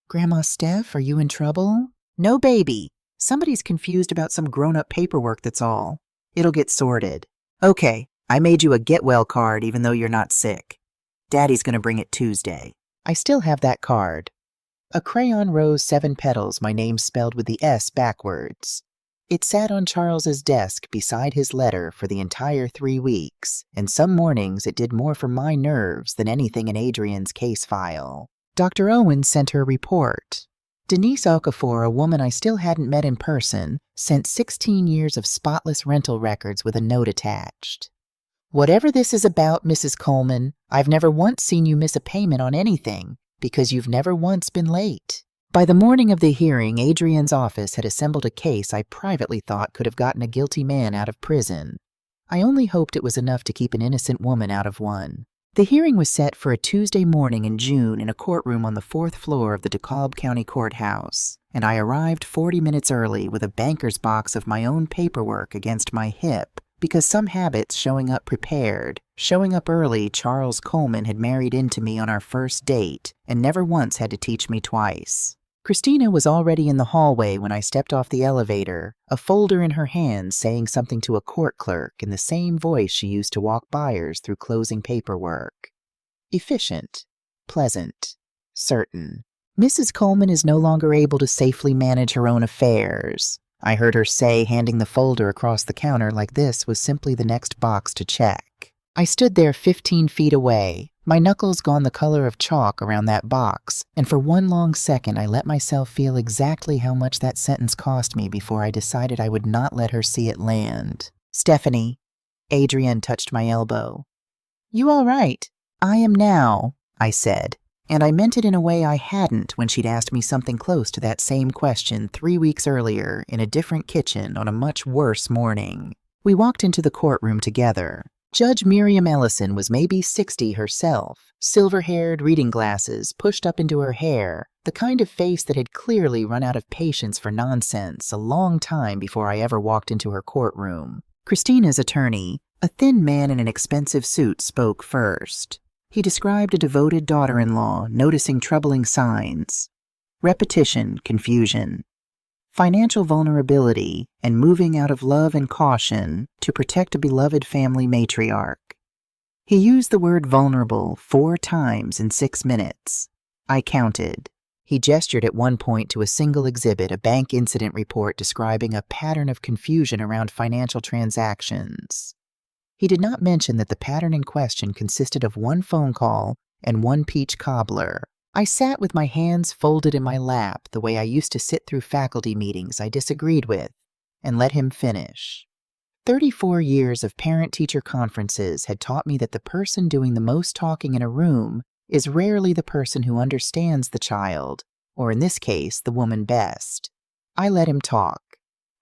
"Grandma Steph, are you in trouble?" "No, baby. Somebody's confused about some grown-up paperwork, that's all. It'll get sorted." "Okay. I made you a get well card even though you're not sick. Daddy's going to bring it Tuesday." I still have that card. A crayon rose 7 petals, my name spelled with the S backwards. It sat on Charles's desk beside his letter for the entire 3 weeks, and some mornings it did more for my nerves than anything in Adrienne's case file. Dr. Owen sent her report. Denise Okafor, a woman I still hadn't met in person, sent 16 years of spotless rental records with a note attached. "Whatever this is about, Mrs. Coleman, I've never once seen you miss a payment on anything, because you've never once been late." By the morning of the hearing, Adrienne's office had assembled a case I privately thought could have gotten a guilty man out of prison. I only hoped it was enough to keep an innocent woman out of one. The hearing was set for a Tuesday morning in June in a courtroom on the 4th floor of the DeKalb County Courthouse, and I arrived 40 minutes early with a banker's box of my own paperwork against my hip, because some habits showing up prepared. Showing up early, Charles Coleman had married into me on our first date and never once had to teach me twice. Christina was already in the hallway when I stepped off the elevator, a folder in her hands saying something to a court clerk in the same voice she used to walk buyers through closing paperwork. Efficient, pleasant, certain. "Mrs. Coleman is no longer able to safely manage her own affairs," I heard her say, handing the folder across the counter like this was simply the next box to check. I stood there 15 feet away, my knuckles gone the color of chalk around that box, and for one long second I let myself feel exactly how much that sentence cost me before I decided I would not let her see it land. "Stephanie," Adrienne touched my elbow. "You all right?" "I am now," I said. And I meant it in a way I hadn't when she'd asked me something close to that same question 3 weeks earlier in a different kitchen on a much worse morning. We walked into the courtroom together. Judge Miriam Ellison was maybe 60 herself, silver-haired, reading glasses pushed up into her hair, the kind of face that had clearly run out of patience for nonsense a long time before I ever walked into her courtroom. Christina's attorney, a thin man in an expensive suit, spoke first. He described a devoted daughter-in-law noticing troubling signs: repetition, confusion, financial vulnerability, and moving out of love and caution to protect a beloved family matriarch. He used the word vulnerable 4 times in 6 minutes. I counted. He gestured at one point to a single exhibit, a bank incident report describing a pattern of confusion around financial transactions. He did not mention that the pattern in question consisted of 1 phone call and 1 peach cobbler. I sat with my hands folded in my lap the way I used to sit through faculty meetings I disagreed with, and let him finish. 34 years of parent-teacher conferences had taught me that the person doing the most talking in a room is rarely the person who understands the child, or in this case, the woman best. I let him talk.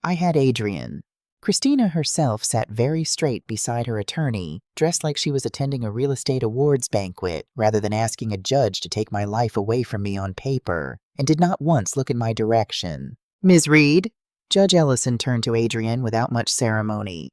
I had Adrian. Christina herself sat very straight beside her attorney, dressed like she was attending a real estate awards banquet rather than asking a judge to take my life away from me on paper, and did not once look in my direction. "Ms. Reed?" Judge Ellison turned to Adrian without much ceremony.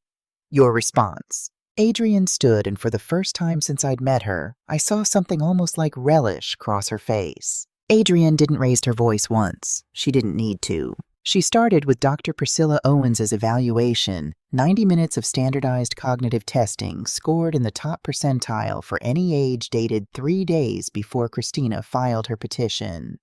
"Your response." Adrian stood, and for the first time since I'd met her, I saw something almost like relish cross her face. Adrian didn't raise her voice once. She didn't need to. She started with Dr. Priscilla Owens's evaluation, 90 minutes of standardized cognitive testing scored in the top percentile for any age dated 3 days before Christina filed her petition.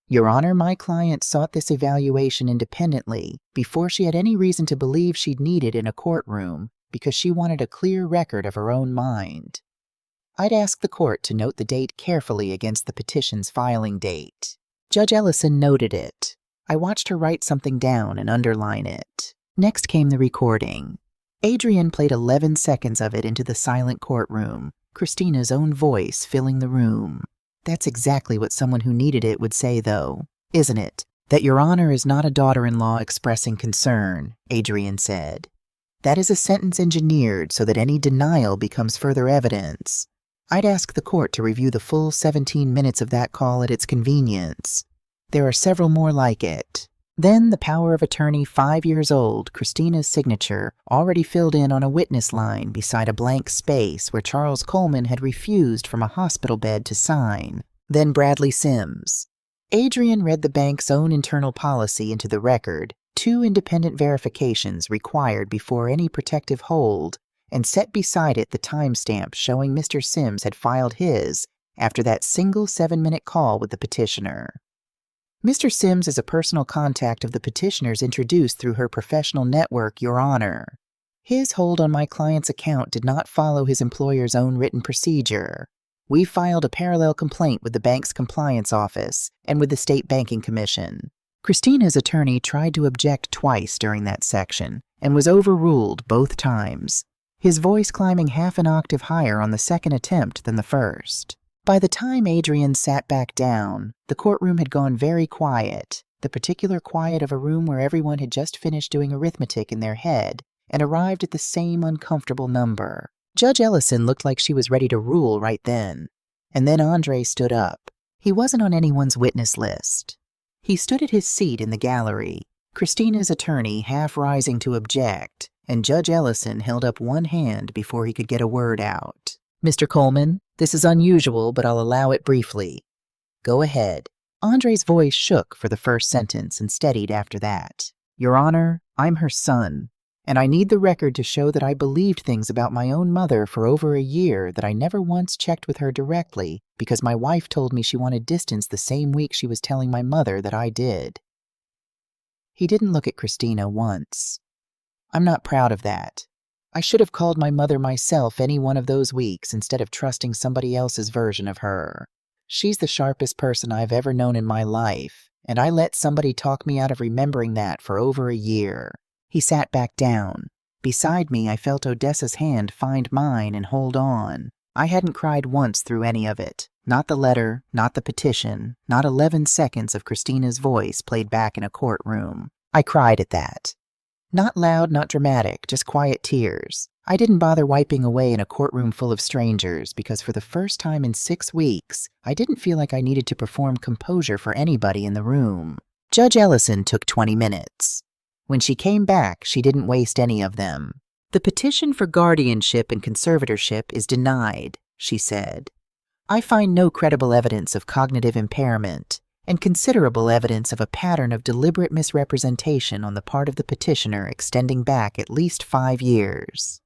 "Your Honor, my client sought this evaluation independently before she had any reason to believe she'd need it in a courtroom, because she wanted a clear record of her own mind." I'd ask the court to note the date carefully against the petition's filing date. Judge Ellison noted it. I watched her write something down and underline it. Next came the recording. Adrian played 11 seconds of it into the silent courtroom, Christina's own voice filling the room. That's exactly what someone who needed it would say, though, isn't it? "That Your Honor is not a daughter-in-law expressing concern," Adrian said. "That is a sentence engineered so that any denial becomes further evidence." I'd ask the court to review the full 17 minutes of that call at its convenience. There are several more like it. Then the power of attorney 5 years old, Christina's signature, already filled in on a witness line beside a blank space where Charles Coleman had refused from a hospital bed to sign. Then Bradley Sims. Adrian read the bank's own internal policy into the record, 2 independent verifications required before any protective hold, and set beside it the timestamp showing Mr. Sims had filed his after that single 7-minute call with the petitioner. Mr. Sims is a personal contact of the petitioner's introduced through her professional network, Your Honor. His hold on my client's account did not follow his employer's own written procedure. We filed a parallel complaint with the bank's compliance office and with the State Banking Commission. Christina's attorney tried to object twice during that section and was overruled both times, his voice climbing half an octave higher on the second attempt than the first. By the time Adrian sat back down, the courtroom had gone very quiet, the particular quiet of a room where everyone had just finished doing arithmetic in their head and arrived at the same uncomfortable number. Judge Ellison looked like she was ready to rule right then. And then Andre stood up. He wasn't on anyone's witness list. He stood at his seat in the gallery, Christina's attorney half rising to object, and Judge Ellison held up one hand before he could get a word out. "Mr. Coleman, this is unusual, but I'll allow it briefly." "Go ahead." Andre's voice shook for the first sentence and steadied after that. "Your Honor, I'm her son, and I need the record to show that I believed things about my own mother for over a year that I never once checked with her directly because my wife told me she wanted distance the same week she was telling my mother that I did." He didn't look at Christina once. "I'm not proud of that. I should have called my mother myself any one of those weeks instead of trusting somebody else's version of her. She's the sharpest person I've ever known in my life, and I let somebody talk me out of remembering that for over a year." He sat back down. Beside me, I felt Odessa's hand find mine and hold on. I hadn't cried once through any of it. Not the letter, not the petition, not 11 seconds of Christina's voice played back in a courtroom. I cried at that. Not loud, not dramatic, just quiet tears. I didn't bother wiping away in a courtroom full of strangers because for the first time in 6 weeks, I didn't feel like I needed to perform composure for anybody in the room. Judge Ellison took 20 minutes. When she came back, she didn't waste any of them. "The petition for guardianship and conservatorship is denied," she said. "I find no credible evidence of cognitive impairment and considerable evidence of a pattern of deliberate misrepresentation on the part of the petitioner extending back at least 5 years.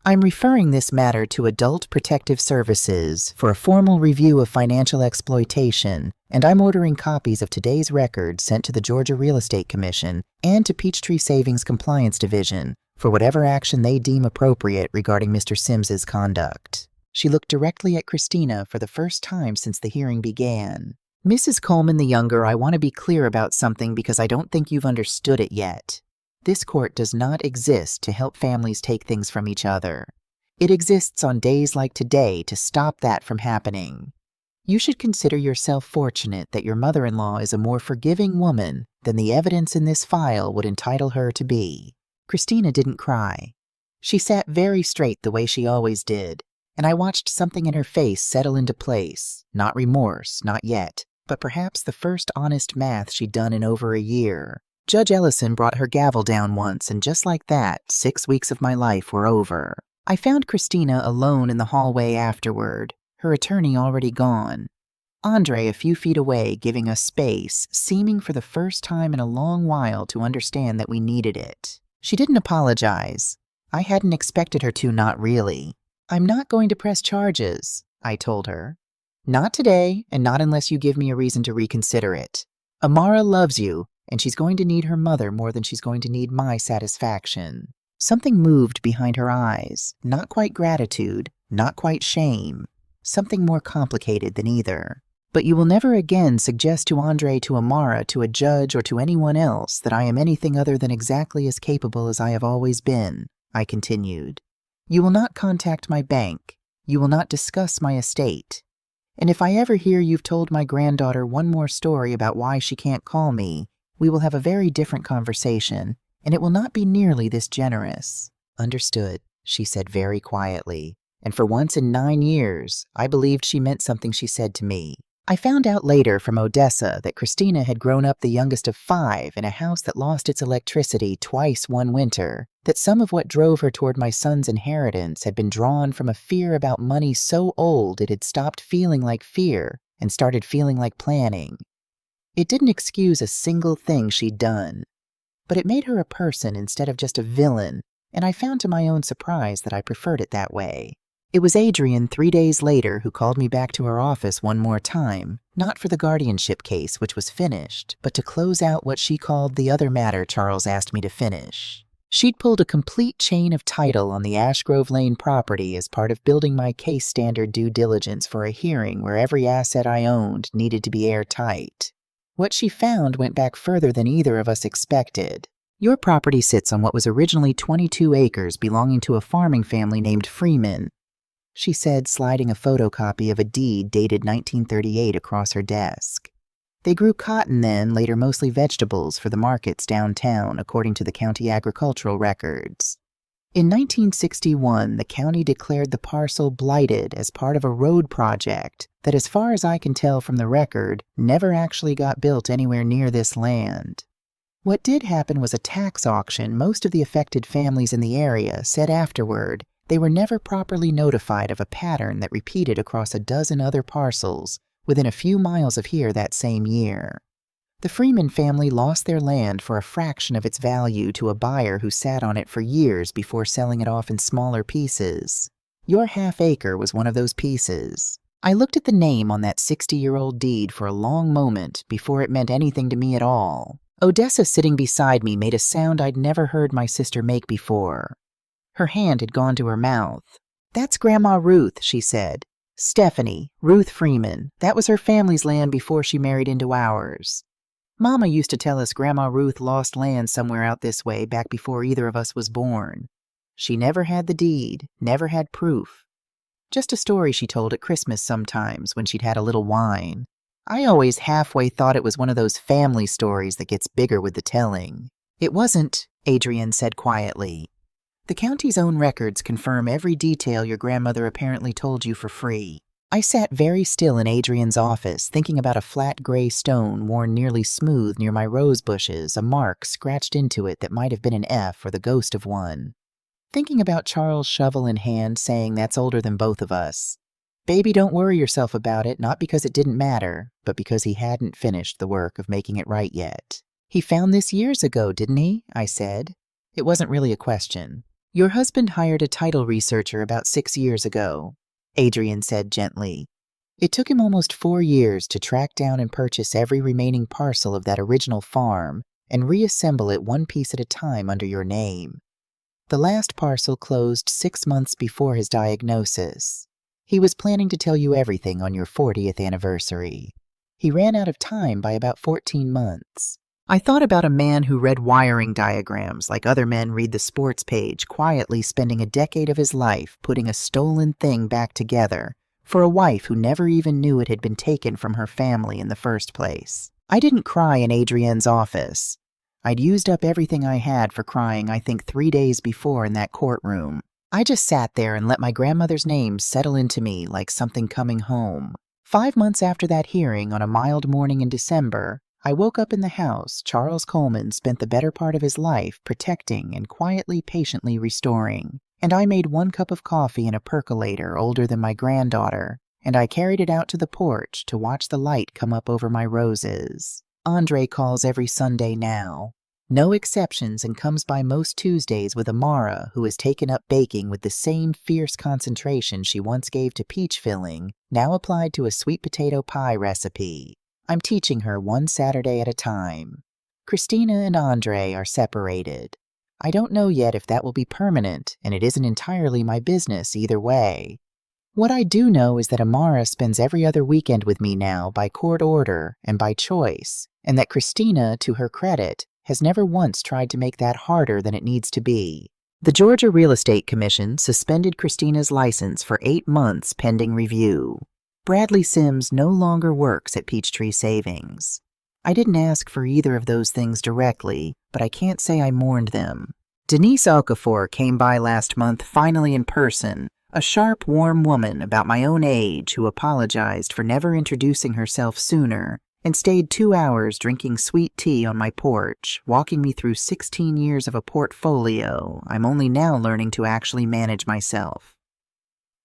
I'm referring this matter to Adult Protective Services for a formal review of financial exploitation, and I'm ordering copies of today's record sent to the Georgia Real Estate Commission and to Peachtree Savings Compliance Division for whatever action they deem appropriate regarding Mr. Sims's conduct." She looked directly at Christina for the first time since the hearing began. "Mrs. Coleman the Younger, I want to be clear about something because I don't think you've understood it yet. This court does not exist to help families take things from each other. It exists on days like today to stop that from happening. You should consider yourself fortunate that your mother-in-law is a more forgiving woman than the evidence in this file would entitle her to be." Christina didn't cry. She sat very straight the way she always did, and I watched something in her face settle into place. Not remorse, not yet, but perhaps the first honest math she'd done in over a year. Judge Ellison brought her gavel down once, and just like that, 6 weeks of my life were over. I found Christina alone in the hallway afterward, her attorney already gone. Andre a few feet away, giving us space, seeming for the first time in a long while to understand that we needed it. She didn't apologize. I hadn't expected her to, not really. "I'm not going to press charges," I told her. "Not today, and not unless you give me a reason to reconsider it. Amara loves you, and she's going to need her mother more than she's going to need my satisfaction." Something moved behind her eyes, not quite gratitude, not quite shame, something more complicated than either. "But you will never again suggest to Andre, to Amara, to a judge, or to anyone else that I am anything other than exactly as capable as I have always been," I continued. "You will not contact my bank. You will not discuss my estate. And if I ever hear you've told my granddaughter one more story about why she can't call me, we will have a very different conversation, and it will not be nearly this generous." "Understood," she said very quietly, and for once in 9 years, I believed she meant something she said to me. I found out later from Odessa that Christina had grown up the youngest of 5 in a house that lost its electricity twice one winter, that some of what drove her toward my son's inheritance had been drawn from a fear about money so old it had stopped feeling like fear and started feeling like planning. It didn't excuse a single thing she'd done, but it made her a person instead of just a villain, and I found to my own surprise that I preferred it that way. It was Adrian 3 days later who called me back to her office one more time, not for the guardianship case, which was finished, but to close out what she called the other matter Charles asked me to finish. She'd pulled a complete chain of title on the Ashgrove Lane property as part of building my case standard due diligence for a hearing where every asset I owned needed to be airtight. What she found went back further than either of us expected. "Your property sits on what was originally 22 acres belonging to a farming family named Freeman," she said, sliding a photocopy of a deed dated 1938 across her desk. "They grew cotton then, later mostly vegetables for the markets downtown, according to the county agricultural records. In 1961, the county declared the parcel blighted as part of a road project that, as far as I can tell from the record, never actually got built anywhere near this land. What did happen was a tax auction most of the affected families in the area said afterward they were never properly notified of a pattern that repeated across a dozen other parcels within a few miles of here that same year. The Freeman family lost their land for a fraction of its value to a buyer who sat on it for years before selling it off in smaller pieces. Your half-acre was one of those pieces. I looked at the name on that 60-year-old deed for a long moment before it meant anything to me at all. Odessa sitting beside me made a sound I'd never heard my sister make before. Her hand had gone to her mouth. "That's Grandma Ruth," she said. "Stephanie, Ruth Freeman. That was her family's land before she married into ours. Mama used to tell us Grandma Ruth lost land somewhere out this way back before either of us was born. She never had the deed, never had proof. Just a story she told at Christmas sometimes when she'd had a little wine. I always halfway thought it was one of those family stories that gets bigger with the telling." "It wasn't," Adrian said quietly. "The county's own records confirm every detail your grandmother apparently told you for free. I sat very still in Adrian's office, thinking about a flat gray stone worn nearly smooth near my rose bushes, a mark scratched into it that might have been an F or the ghost of one. Thinking about Charles' shovel in hand saying that's older than both of us. Baby, don't worry yourself about it, not because it didn't matter, but because he hadn't finished the work of making it right yet. He found this years ago, didn't he? I said. It wasn't really a question. Your husband hired a title researcher about 6 years ago, Adrian said gently. It took him almost 4 years to track down and purchase every remaining parcel of that original farm and reassemble it one piece at a time under your name. The last parcel closed 6 months before his diagnosis. He was planning to tell you everything on your 40th anniversary. He ran out of time by about 14 months. I thought about a man who read wiring diagrams like other men read the sports page, quietly spending a decade of his life putting a stolen thing back together for a wife who never even knew it had been taken from her family in the first place. I didn't cry in Adrienne's office. I'd used up everything I had for crying, I think 3 days before in that courtroom. I just sat there and let my grandmother's name settle into me like something coming home. 5 months after that hearing, on a mild morning in December, I woke up in the house Charles Coleman spent the better part of his life protecting and quietly, patiently restoring. And I made 1 cup of coffee in a percolator older than my granddaughter, and I carried it out to the porch to watch the light come up over my roses. Andre calls every Sunday now. No exceptions, and comes by most Tuesdays with Amara, who has taken up baking with the same fierce concentration she once gave to peach filling, now applied to a sweet potato pie recipe. I'm teaching her 1 Saturday at a time. Christina and Andre are separated. I don't know yet if that will be permanent, and it isn't entirely my business either way. What I do know is that Amara spends every other weekend with me now by court order and by choice, and that Christina, to her credit, has never once tried to make that harder than it needs to be. The Georgia Real Estate Commission suspended Christina's license for 8 months pending review. Bradley Sims no longer works at Peachtree Savings. I didn't ask for either of those things directly, but I can't say I mourned them. Denise Okafor came by last month finally in person, a sharp, warm woman about my own age who apologized for never introducing herself sooner and stayed 2 hours drinking sweet tea on my porch, walking me through 16 years of a portfolio I'm only now learning to actually manage myself.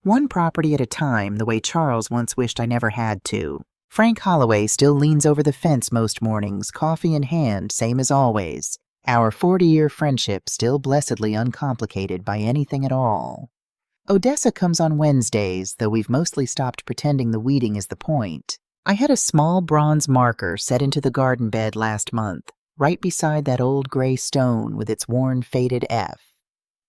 1 property at a time, the way Charles once wished I never had to. Frank Holloway still leans over the fence most mornings, coffee in hand, same as always. Our 40-year friendship still blessedly uncomplicated by anything at all. Odessa comes on Wednesdays, though we've mostly stopped pretending the weeding is the point. I had a small bronze marker set into the garden bed last month, right beside that old gray stone with its worn, faded F.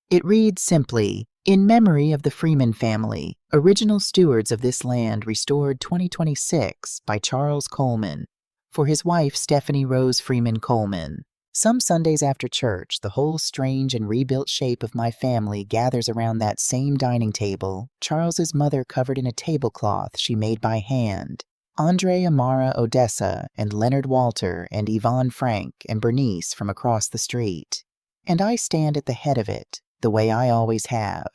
It reads simply, "In memory of the Freeman family, original stewards of this land restored 2026 by Charles Coleman, for his wife Stephanie Rose Freeman Coleman." Some Sundays after church, the whole strange and rebuilt shape of my family gathers around that same dining table, Charles's mother covered in a tablecloth she made by hand, Andre, Amara, Odessa, and Leonard Walter, and Yvonne Frank, and Bernice from across the street. And I stand at the head of it, the way I always have.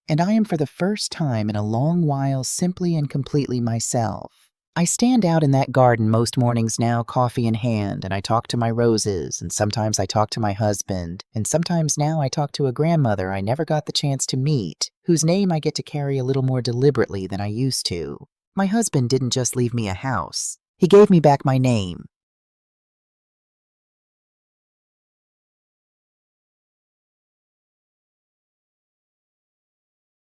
And I am for the first time in a long while simply and completely myself. I stand out in that garden most mornings now, coffee in hand, and I talk to my roses, and sometimes I talk to my husband, and sometimes now I talk to a grandmother I never got the chance to meet, whose name I get to carry a little more deliberately than I used to. My husband didn't just leave me a house. He gave me back my name,